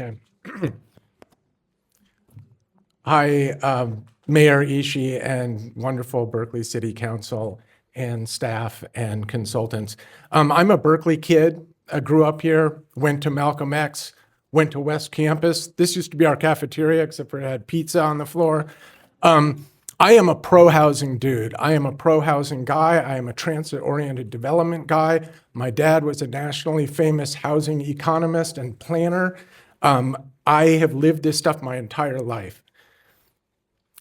Okay. Hi, Mayor Ishii and wonderful Berkeley City Council and staff and consultants. I'm a Berkeley kid. I grew up here, went to Malcolm X, went to West Campus. This used to be our cafeteria, except for it had pizza on the floor. I am a pro-housing dude. I am a pro-housing guy. I am a transit-oriented development guy. My dad was a nationally famous housing economist and planner. I have lived this stuff my entire life.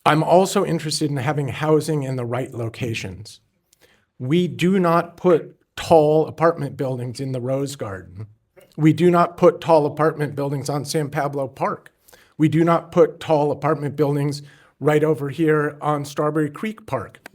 I'm also interested in having housing in the right locations. We do not put tall apartment buildings in the Rose Garden. We do not put tall apartment buildings on San Pablo Park. We do not put tall apartment buildings right over here on Strawberry Creek Park.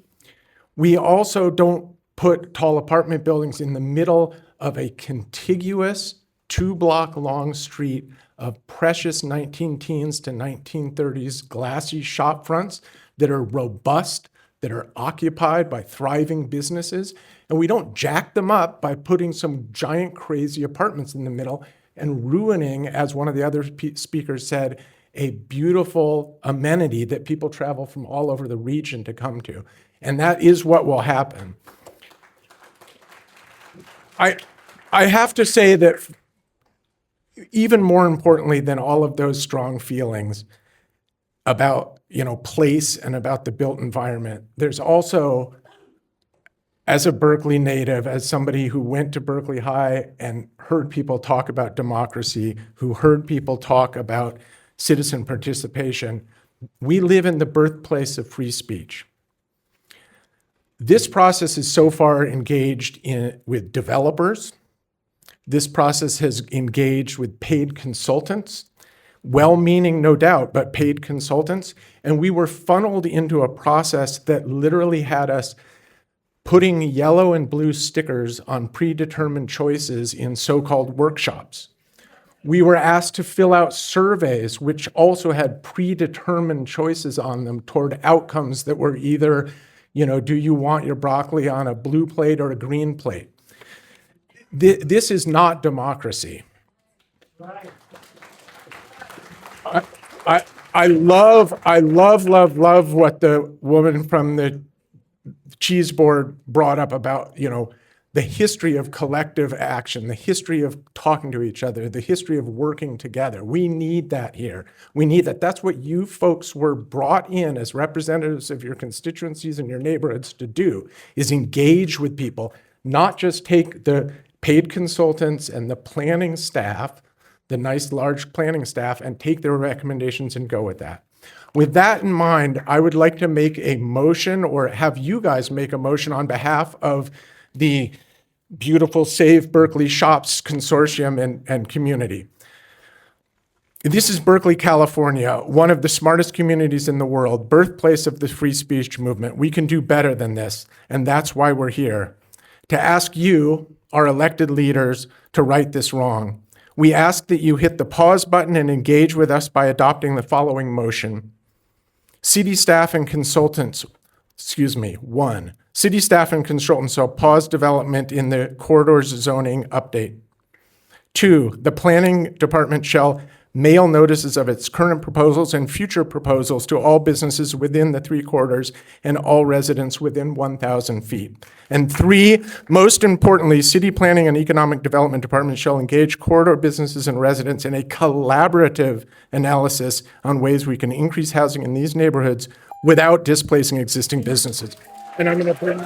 We also don't put tall apartment buildings in the middle of a contiguous 2-block long street of precious 19-teens to 1930s glassy shop fronts that are robust, that are occupied by thriving businesses. And we don't jack them up by putting some giant crazy apartments in the middle and ruining, as one of the other speakers said, a beautiful amenity that people travel from all over the region to come to. And that is what will happen. I have to say that even more importantly than all of those strong feelings about, place and about the built environment, there's also, as a Berkeley native, as somebody who went to Berkeley High and heard people talk about democracy, who heard people talk about citizen participation, we live in the birthplace of free speech. This process is so far engaged with developers. This process has engaged with paid consultants, well-meaning, no doubt, but paid consultants. And we were funneled into a process that literally had us putting yellow and blue stickers on predetermined choices in so-called workshops. We were asked to fill out surveys which also had predetermined choices on them toward outcomes that were either, do you want your broccoli on a blue plate or a green plate? This is not democracy. I love what the woman from the cheese board brought up about, the history of collective action, the history of talking to each other, the history of working together. We need that here. We need that. That's what you folks were brought in as representatives of your constituencies and your neighborhoods to do, is engage with people, not just take the paid consultants and the planning staff, the nice large planning staff, and take their recommendations and go with that. With that in mind, I would like to make a motion, or have you guys make a motion on behalf of the beautiful Save Berkeley Shops Consortium and community. This is Berkeley, California, one of the smartest communities in the world, birthplace of the free speech movement. We can do better than this, and that's why we're here, to ask you, our elected leaders, to right this wrong. We ask that you hit the pause button and engage with us by adopting the following motion. City staff and consultants, 1. City staff and consultants shall pause development in the corridors zoning update. 2, the planning department shall mail notices of its current proposals and future proposals to all businesses within the 3 corridors and all residents within 1,000 feet. And 3, most importantly, city planning and economic development department shall engage corridor businesses and residents in a collaborative analysis on ways we can increase housing in these neighborhoods without displacing existing businesses. And I'm going to bring...